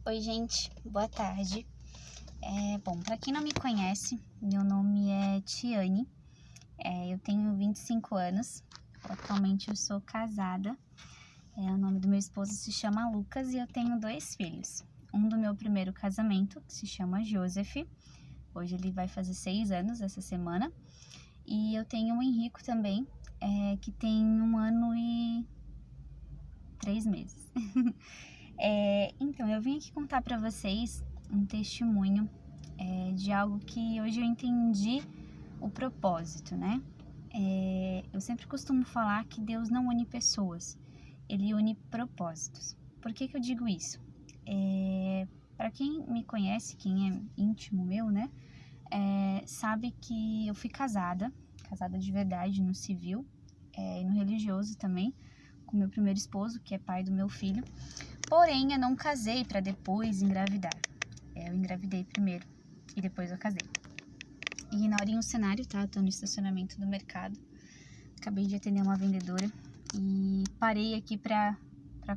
Oi, gente, boa tarde. Bom, para quem não me conhece, meu nome é Tiane, eu tenho 25 anos, atualmente eu sou casada, o nome do meu esposo se chama Lucas e eu tenho 2 filhos. Um do meu primeiro casamento, que se chama Joseph, hoje ele vai fazer 6 anos essa semana, e eu tenho o Henrico também, que tem 1 ano e 3 meses. Então, eu vim aqui contar para vocês um testemunho de algo que hoje eu entendi o propósito, né? Eu sempre costumo falar que Deus não une pessoas, Ele une propósitos. Por que eu digo isso? Para quem me conhece, quem é íntimo meu, né? Sabe que eu fui casada de verdade no civil e no religioso também, com meu primeiro esposo, que é pai do meu filho. Porém, eu não casei para depois engravidar. Eu engravidei primeiro e depois eu casei. E na horinha o cenário, tá? Eu tô no estacionamento do mercado. Acabei de atender uma vendedora e parei aqui pra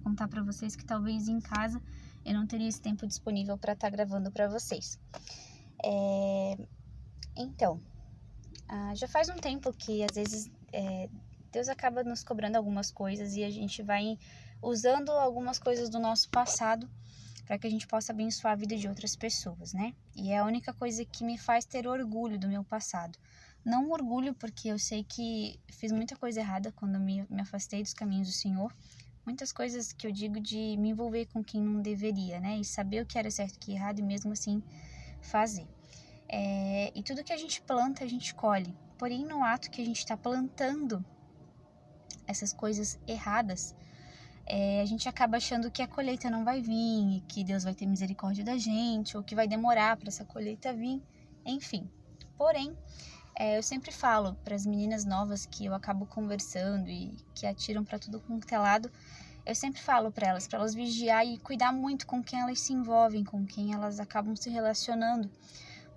contar pra vocês que talvez em casa eu não teria esse tempo disponível pra estar gravando pra vocês. Então, já faz um tempo que às vezes Deus acaba nos cobrando algumas coisas e a gente vai usando algumas coisas do nosso passado para que a gente possa abençoar a vida de outras pessoas, né? E é a única coisa que me faz ter orgulho do meu passado. Não orgulho porque eu sei que fiz muita coisa errada quando me afastei dos caminhos do Senhor. Muitas coisas que eu digo de me envolver com quem não deveria, né? E saber o que era certo e o que errado e mesmo assim fazer. E tudo que a gente planta, a gente colhe. Porém, no ato que a gente está plantando essas coisas erradas, a gente acaba achando que a colheita não vai vir, que Deus vai ter misericórdia da gente, ou que vai demorar para essa colheita vir, enfim. Porém, eu sempre falo para as meninas novas que eu acabo conversando e que atiram para tudo quanto é lado, eu sempre falo para elas vigiar e cuidar muito com quem elas se envolvem, com quem elas acabam se relacionando,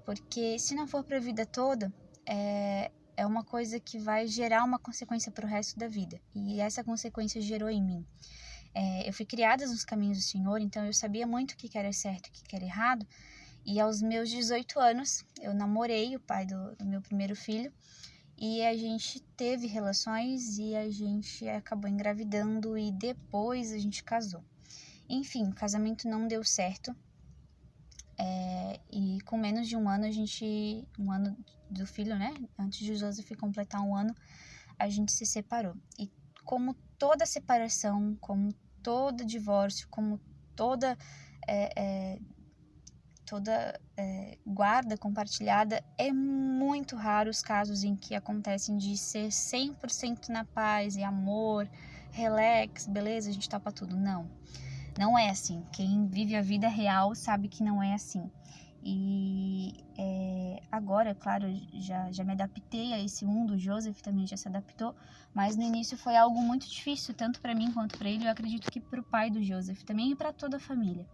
porque se não for para a vida toda, é uma coisa que vai gerar uma consequência para o resto da vida, e essa consequência gerou em mim. Eu fui criada nos caminhos do Senhor, então eu sabia muito o que era certo e o que era errado. E aos meus 18 anos, eu namorei o pai do meu primeiro filho. E a gente teve relações e a gente acabou engravidando e depois a gente casou. Enfim, o casamento não deu certo. E com menos de 1 ano, um ano do filho, né? Antes de Joseph completar 1 ano, a gente se separou. E como toda separação, como todo divórcio, como toda guarda compartilhada, é muito raro os casos em que acontecem de ser 100% na paz e amor, relax, beleza, a gente topa tudo. Não é assim. Quem vive a vida real sabe que não é assim. E agora, claro, já me adaptei a esse mundo, o Joseph também já se adaptou, mas no início foi algo muito difícil, tanto para mim quanto para ele, eu acredito que para o pai do Joseph também e para toda a família.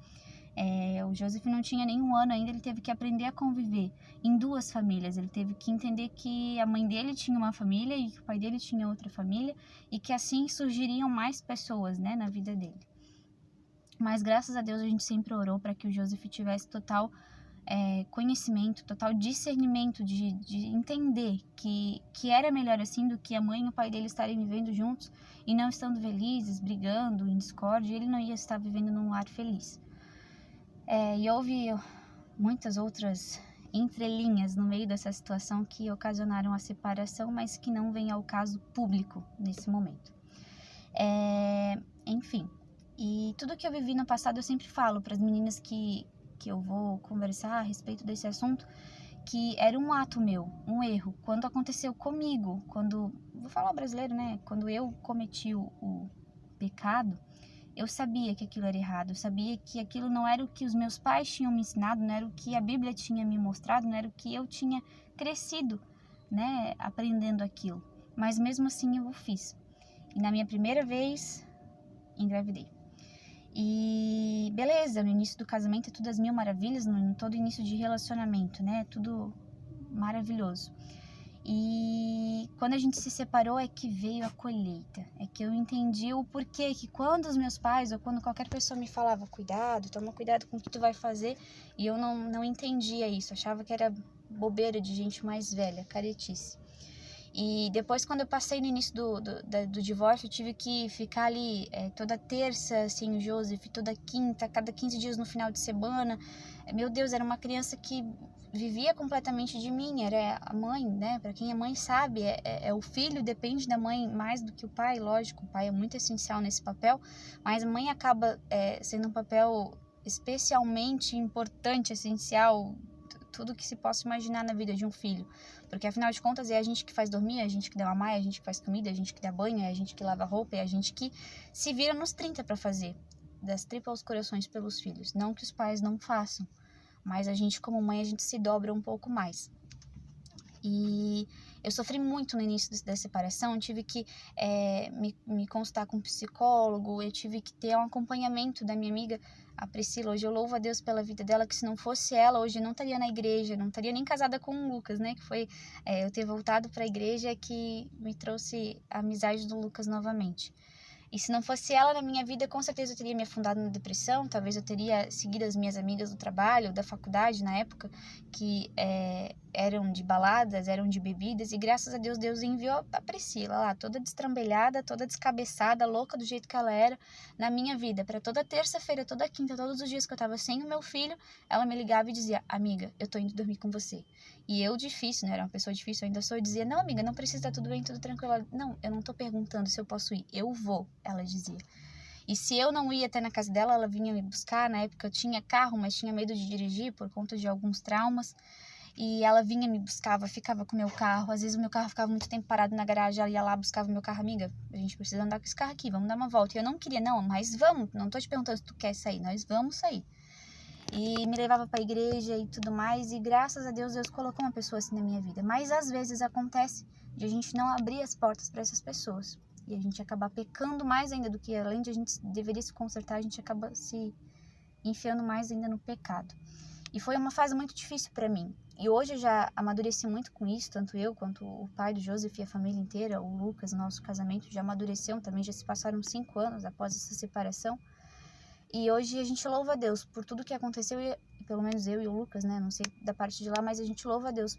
O Joseph não tinha nem 1 ano ainda, ele teve que aprender a conviver em 2 famílias, ele teve que entender que a mãe dele tinha uma família e que o pai dele tinha outra família e que assim surgiriam mais pessoas, né, na vida dele. Mas graças a Deus a gente sempre orou para que o Joseph tivesse total conhecimento, total discernimento de entender que era melhor assim do que a mãe e o pai dele estarem vivendo juntos e não estando felizes, brigando, em discórdia, ele não ia estar vivendo num lar feliz. E houve muitas outras entrelinhas no meio dessa situação que ocasionaram a separação, mas que não vem ao caso público nesse momento. Enfim, e tudo que eu vivi no passado eu sempre falo para as meninas que eu vou conversar a respeito desse assunto, que era um ato meu, um erro. Quando aconteceu comigo, vou falar brasileiro, né? Quando eu cometi o pecado, eu sabia que aquilo era errado, eu sabia que aquilo não era o que os meus pais tinham me ensinado, não era o que a Bíblia tinha me mostrado, não era o que eu tinha crescido, né, aprendendo aquilo. Mas mesmo assim eu o fiz. E na minha primeira vez, engravidei. E beleza, no início do casamento é tudo às mil maravilhas, no todo início de relacionamento, né, tudo maravilhoso. E quando a gente se separou é que veio a colheita, é que eu entendi o porquê que quando os meus pais ou quando qualquer pessoa me falava cuidado, toma cuidado com o que tu vai fazer, e eu não entendia isso, achava que era bobeira de gente mais velha, caretice. E depois, quando eu passei no início do divórcio, eu tive que ficar ali toda terça, assim, o Joseph, toda quinta, cada 15 dias no final de semana. Meu Deus, era uma criança que vivia completamente de mim, era a mãe, né? Para quem é mãe sabe, o filho depende da mãe mais do que o pai, lógico, o pai é muito essencial nesse papel, mas a mãe acaba sendo um papel especialmente importante, essencial, tudo que se possa imaginar na vida de um filho, porque afinal de contas é a gente que faz dormir, é a gente que dá mamar, é a gente que faz comida, é a gente que dá banho, é a gente que lava roupa, é a gente que se vira nos 30 para fazer, das tripas aos corações pelos filhos, não que os pais não façam, mas a gente como mãe a gente se dobra um pouco mais. E eu sofri muito no início da separação, eu tive que me consultar com um psicólogo, eu tive que ter um acompanhamento da minha amiga, a Priscila. Hoje eu louvo a Deus pela vida dela, que se não fosse ela, hoje eu não estaria na igreja, não estaria nem casada com o Lucas, né? Que foi eu ter voltado para a igreja que me trouxe a amizade do Lucas novamente. E se não fosse ela na minha vida, com certeza eu teria me afundado na depressão, talvez eu teria seguido as minhas amigas do trabalho, da faculdade na época, que eram de baladas, eram de bebidas, e graças a Deus, Deus enviou a Priscila lá, toda destrambelhada, toda descabeçada, louca do jeito que ela era, na minha vida. Para toda terça-feira, toda quinta, todos os dias que eu tava sem o meu filho, ela me ligava e dizia, amiga, eu tô indo dormir com você. E eu, difícil, né? Era uma pessoa difícil, eu ainda sou, eu dizia, não, amiga, não precisa, tá tudo bem, tudo tranquilo. Ela, não, eu não tô perguntando se eu posso ir, eu vou, ela dizia. E se eu não ia até na casa dela, ela vinha me buscar. Na época eu tinha carro, mas tinha medo de dirigir por conta de alguns traumas. E ela vinha me buscava, ficava com o meu carro. Às vezes o meu carro ficava muito tempo parado na garagem, ela ia lá, buscava o meu carro. Amiga, a gente precisa andar com esse carro aqui, vamos dar uma volta. E eu não queria, não, mas vamos, não tô te perguntando se tu quer sair, nós vamos sair. E me levava para a igreja e tudo mais, e graças a Deus, Deus colocou uma pessoa assim na minha vida. Mas às vezes acontece de a gente não abrir as portas para essas pessoas, e a gente acabar pecando mais ainda do que, além de a gente deveria se consertar, a gente acaba se enfiando mais ainda no pecado. E foi uma fase muito difícil para mim. E hoje eu já amadureci muito com isso, tanto eu quanto o pai do Joseph e a família inteira, o Lucas, nosso casamento já amadureceu também, já se passaram 5 anos após essa separação. E hoje a gente louva a Deus por tudo que aconteceu, e pelo menos eu e o Lucas, né? Não sei da parte de lá, mas a gente louva a Deus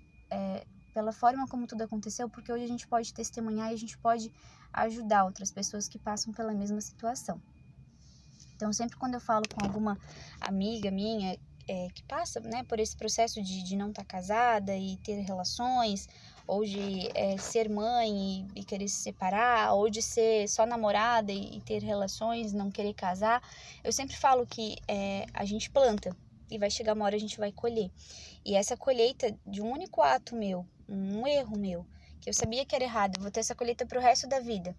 pela forma como tudo aconteceu, porque hoje a gente pode testemunhar e a gente pode ajudar outras pessoas que passam pela mesma situação. Então, sempre quando eu falo com alguma amiga minha que passa, né, por esse processo de não estar casada e ter relações, ou de ser mãe e querer se separar, ou de ser só namorada e ter relações, não querer casar, eu sempre falo que a gente planta e vai chegar uma hora a gente vai colher. E essa colheita de um único ato meu, um erro meu, que eu sabia que era errado, eu vou ter essa colheita pro resto da vida.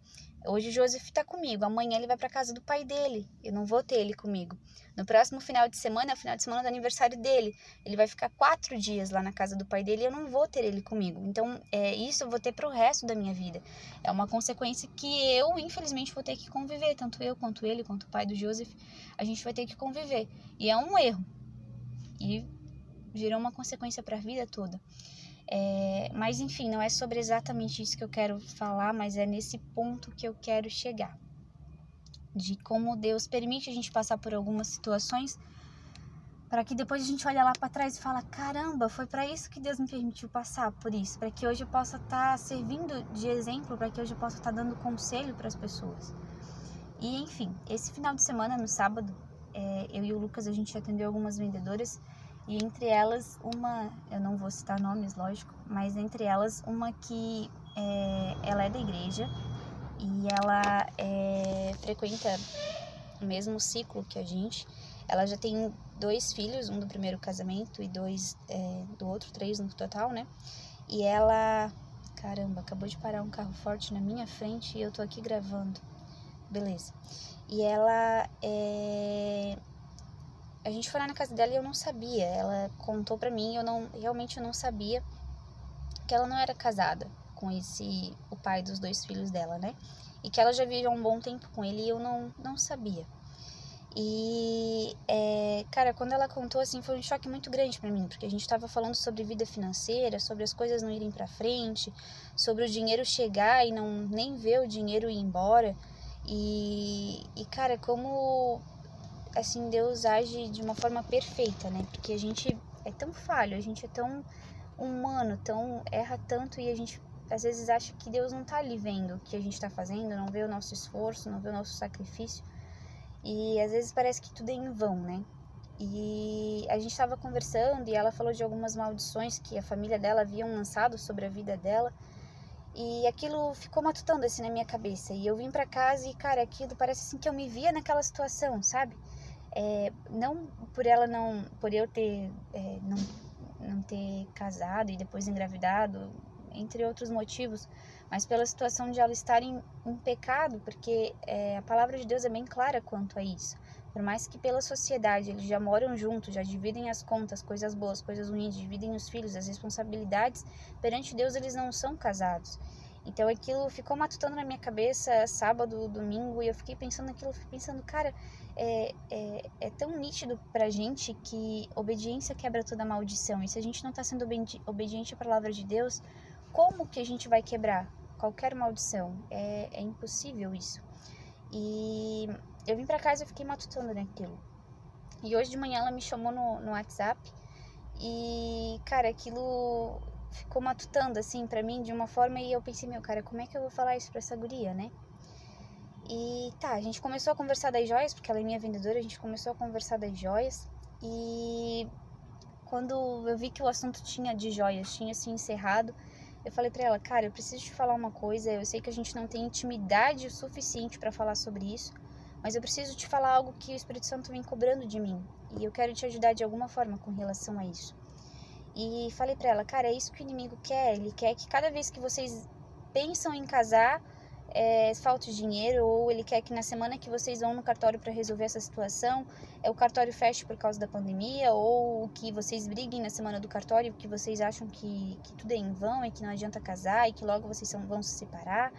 Hoje o Joseph tá comigo, amanhã ele vai pra casa do pai dele, eu não vou ter ele comigo. No próximo final de semana, é o final de semana do aniversário dele, ele vai ficar 4 dias lá na casa do pai dele e eu não vou ter ele comigo. Então, isso eu vou ter pro resto da minha vida. É uma consequência que eu, infelizmente, vou ter que conviver, tanto eu, quanto ele, quanto o pai do Joseph, a gente vai ter que conviver. E é um erro. E gerou uma consequência para a vida toda. Mas enfim, não é sobre exatamente isso que eu quero falar, mas é nesse ponto que eu quero chegar. De como Deus permite a gente passar por algumas situações para que depois a gente olhe lá para trás e fala, caramba, foi para isso que Deus me permitiu passar por isso, para que hoje eu possa estar servindo de exemplo, para que hoje eu possa estar dando conselho para as pessoas. E enfim, esse final de semana, no sábado, eu e o Lucas, a gente atendeu algumas vendedoras, e entre elas uma, eu não vou citar nomes, lógico, mas entre elas uma que ela é da igreja e ela frequenta o mesmo ciclo que a gente. Ela já tem 2 filhos, um do primeiro casamento e 2 do outro, 3 no total, né? E ela, caramba, acabou de parar um carro forte na minha frente e eu tô aqui gravando. Beleza. E ela a gente foi lá na casa dela e eu não sabia. Ela contou pra mim, realmente eu não sabia que ela não era casada com o pai dos 2 filhos dela, né? E que ela já vivia um bom tempo com ele e eu não sabia. E cara, quando ela contou, assim, foi um choque muito grande pra mim, porque a gente tava falando sobre vida financeira, sobre as coisas não irem pra frente, sobre o dinheiro chegar e não nem ver o dinheiro ir embora. Cara, como, assim, Deus age de uma forma perfeita, né? Porque a gente é tão falho, a gente é tão humano, tão erra tanto e a gente às vezes acha que Deus não tá ali vendo o que a gente tá fazendo, não vê o nosso esforço, não vê o nosso sacrifício. E às vezes parece que tudo é em vão, né? E a gente estava conversando e ela falou de algumas maldições que a família dela haviam lançado sobre a vida dela. E aquilo ficou matutando assim na minha cabeça. E eu vim pra casa e, cara, aquilo parece assim que eu me via naquela situação, sabe? Não por ela não, por eu ter, não ter casado e depois engravidado, entre outros motivos, mas pela situação de ela estar em pecado, porque a palavra de Deus é bem clara quanto a isso. Por mais que pela sociedade eles já moram juntos, já dividem as contas, coisas boas, coisas ruins, dividem os filhos, as responsabilidades, perante Deus eles não são casados. Então aquilo ficou matutando na minha cabeça sábado, domingo, e eu fiquei pensando naquilo, cara, é tão nítido pra gente que obediência quebra toda maldição. E se a gente não tá sendo obediente à palavra de Deus, como que a gente vai quebrar qualquer maldição? É impossível isso. E eu vim pra casa e fiquei matutando naquilo. E hoje de manhã ela me chamou no WhatsApp e, cara, aquilo ficou matutando, assim, pra mim de uma forma e eu pensei, meu, cara, como é que eu vou falar isso pra essa guria, né? E tá, a gente começou a conversar das joias, porque ela é minha vendedora, a gente começou a conversar das joias e quando eu vi que o assunto de joias tinha se encerrado, eu falei pra ela, cara, eu preciso te falar uma coisa, eu sei que a gente não tem intimidade o suficiente pra falar sobre isso, mas eu preciso te falar algo que o Espírito Santo vem cobrando de mim, e eu quero te ajudar de alguma forma com relação a isso. E falei pra ela, cara, é isso que o inimigo quer, ele quer que cada vez que vocês pensam em casar, falta dinheiro, ou ele quer que na semana que vocês vão no cartório para resolver essa situação, o cartório feche por causa da pandemia, ou que vocês briguem na semana do cartório porque vocês acham que tudo é em vão e que não adianta casar e que logo vocês vão se separar.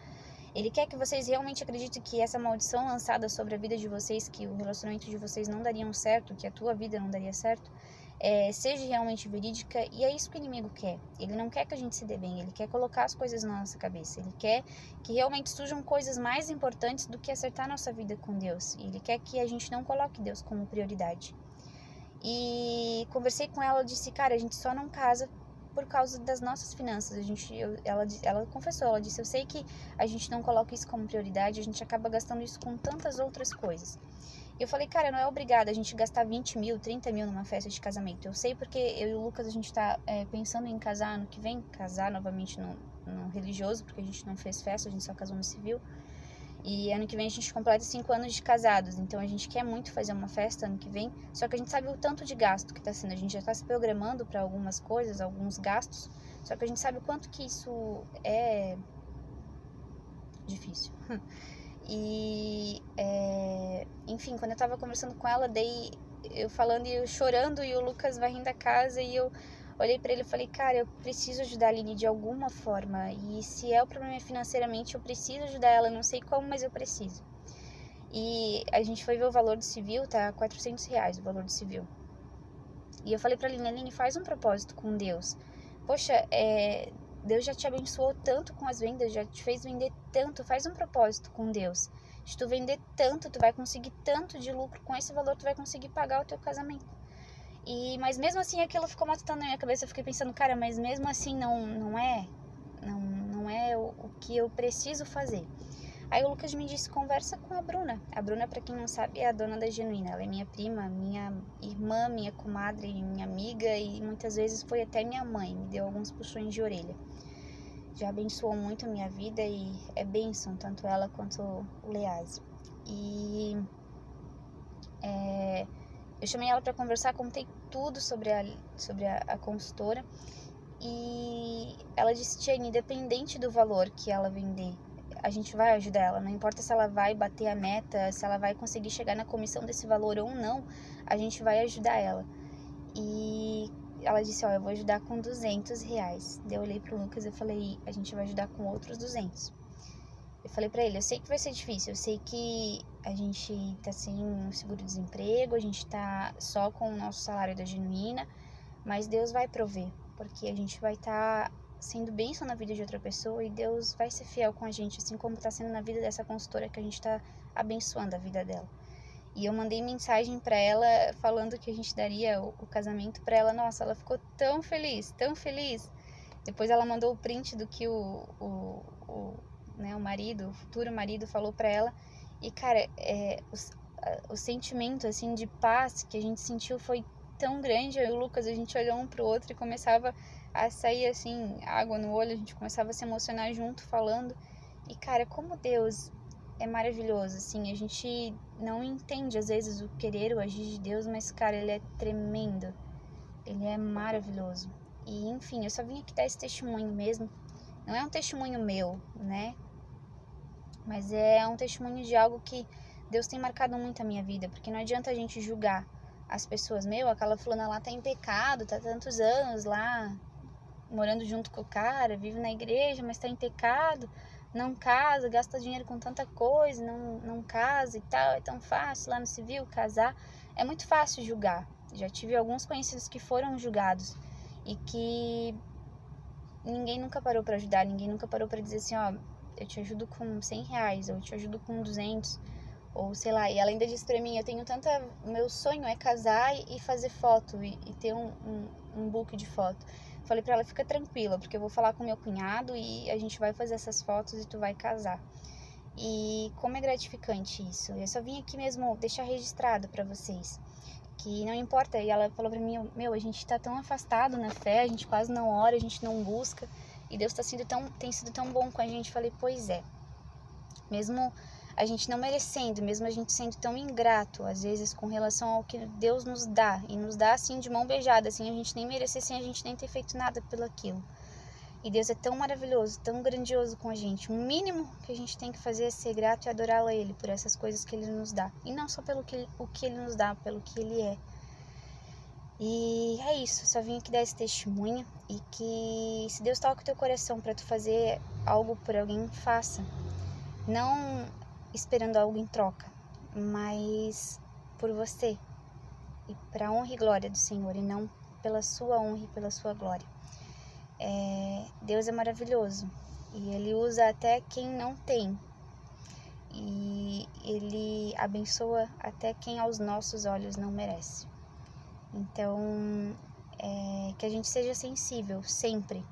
Ele quer que vocês realmente acreditem que essa maldição lançada sobre a vida de vocês, que o relacionamento de vocês não daria certo, que a tua vida não daria certo, seja realmente verídica, e é isso que o inimigo quer. Ele não quer que a gente se dê bem, ele quer colocar as coisas na nossa cabeça, ele quer que realmente surjam coisas mais importantes do que acertar nossa vida com Deus, e ele quer que a gente não coloque Deus como prioridade. E conversei com ela, disse, cara, a gente só não casa por causa das nossas finanças. Ela confessou, ela disse, eu sei que a gente não coloca isso como prioridade, a gente acaba gastando isso com tantas outras coisas. E eu falei, cara, não é obrigado a gente gastar 20 mil, 30 mil numa festa de casamento. Eu sei porque eu e o Lucas, a gente tá pensando em casar ano que vem, casar novamente no religioso, porque a gente não fez festa, a gente só casou no civil. E ano que vem a gente completa 5 anos de casados, então a gente quer muito fazer uma festa ano que vem, só que a gente sabe o tanto de gasto que tá sendo, a gente já tá se programando para algumas coisas, alguns gastos, só que a gente sabe o quanto que isso é difícil. Enfim, quando eu tava conversando com ela, daí eu falando e eu chorando e o Lucas varrendo a casa e eu olhei pra ele e falei, cara, eu preciso ajudar a Aline de alguma forma e se o problema é financeiramente, eu preciso ajudar ela, não sei como, mas eu preciso. E a gente foi ver o valor do civil, tá R$400 o valor do civil. E eu falei pra Aline, faz um propósito com Deus. Poxa, Deus já te abençoou tanto com as vendas, já te fez vender tanto, faz um propósito com Deus. Se tu vender tanto, tu vai conseguir tanto de lucro, com esse valor tu vai conseguir pagar o teu casamento. Mas mesmo assim aquilo ficou matutando na minha cabeça, eu fiquei pensando, cara, mas mesmo assim não é o que eu preciso fazer. Aí o Lucas me disse, conversa com a Bruna. A Bruna, pra quem não sabe, é a dona da Genuína. Ela é minha prima, minha irmã, minha comadre, minha amiga e muitas vezes foi até minha mãe. Me deu alguns puxões de orelha. Já abençoou muito a minha vida e é bênção, tanto ela quanto o Lease. Eu chamei ela para conversar, contei tudo sobre a consultora e ela disse, Tiane, independente do valor que ela vender, a gente vai ajudar ela, não importa se ela vai bater a meta, se ela vai conseguir chegar na comissão desse valor ou não, a gente vai ajudar ela. E ela disse, eu vou ajudar com R$200. Daí eu olhei pro Lucas e falei, a gente vai ajudar com outros 200. Eu falei pra ele, eu sei que vai ser difícil, eu sei que a gente tá sem um seguro-desemprego, a gente tá só com o nosso salário da Genuína, mas Deus vai prover, porque a gente vai estar sendo bênção na vida de outra pessoa e Deus vai ser fiel com a gente, assim como tá sendo na vida dessa consultora que a gente tá abençoando a vida dela. E eu mandei mensagem pra ela falando que a gente daria o casamento pra ela. Nossa, ela ficou tão feliz, tão feliz. Depois ela mandou o print do que o marido, o futuro marido, falou pra ela. E, cara, o sentimento, assim, de paz que a gente sentiu foi tão grande. Eu e o Lucas, a gente olhou um pro outro e começava a sair, assim, água no olho. A gente começava a se emocionar junto, falando. E, cara, como Deus é maravilhoso, assim. A gente não entende, às vezes, o querer, o agir de Deus, mas, cara, Ele é tremendo. Ele é maravilhoso. E, enfim, eu só vim aqui dar esse testemunho mesmo. Não é um testemunho meu, né? Mas é um testemunho de algo que Deus tem marcado muito a minha vida. Porque não adianta a gente julgar as pessoas. Meu, aquela fulana lá tá em pecado, tá há tantos anos lá, morando junto com o cara, vive na igreja, mas tá em pecado, não casa, gasta dinheiro com tanta coisa, não casa e tal. É tão fácil lá no civil casar. É muito fácil julgar. Já tive alguns conhecidos que foram julgados e que ninguém nunca parou pra ajudar, ninguém nunca parou pra dizer assim, ó, eu te ajudo com R$100, ou eu te ajudo com 200, ou sei lá. E ela ainda disse pra mim, eu tenho tanta... Meu sonho é casar e fazer foto, e ter um book de foto. Falei pra ela, fica tranquila, porque eu vou falar com meu cunhado e a gente vai fazer essas fotos e tu vai casar. E como é gratificante isso. Eu só vim aqui mesmo deixar registrado pra vocês que não importa. E ela falou pra mim, meu, a gente tá tão afastado na fé, a gente quase não ora, a gente não busca, e Deus tem sido tão bom com a gente. Falei, pois é, mesmo a gente não merecendo, mesmo a gente sendo tão ingrato, às vezes, com relação ao que Deus nos dá, e nos dá, assim, de mão beijada, assim, a gente nem merecer, sem a gente nem ter feito nada pelo aquilo. E Deus é tão maravilhoso, tão grandioso com a gente. O mínimo que a gente tem que fazer é ser grato e adorá-lo a Ele por essas coisas que Ele nos dá. E não só pelo o que Ele nos dá, pelo que Ele é. E é isso, só vim aqui dar esse testemunho. E que se Deus toca o teu coração para tu fazer algo por alguém, faça. Não esperando algo em troca, mas por você. E para a honra e glória do Senhor, e não pela sua honra e pela sua glória. Deus é maravilhoso e Ele usa até quem não tem, e Ele abençoa até quem aos nossos olhos não merece. Então, que a gente seja sensível sempre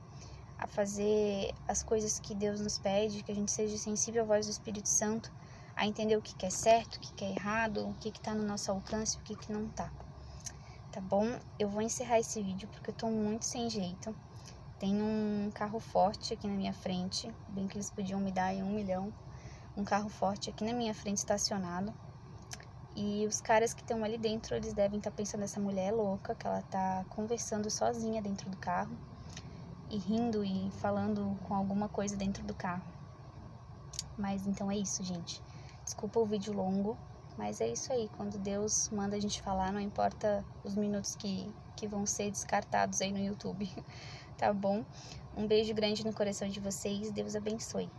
a fazer as coisas que Deus nos pede, que a gente seja sensível à voz do Espírito Santo, a entender o que é certo, o que é errado, o que está no nosso alcance, o que não está. Tá bom? Eu vou encerrar esse vídeo porque eu tô muito sem jeito. Tem um carro forte aqui na minha frente, bem que eles podiam me dar aí 1 milhão. Um carro forte aqui na minha frente estacionado. E os caras que estão ali dentro, eles devem estar pensando, essa mulher é louca, que ela tá conversando sozinha dentro do carro. E rindo e falando com alguma coisa dentro do carro. Mas então é isso, gente. Desculpa o vídeo longo, mas é isso aí. Quando Deus manda a gente falar, não importa os minutos que vão ser descartados aí no YouTube. Tá bom? Um beijo grande no coração de vocês. Deus abençoe.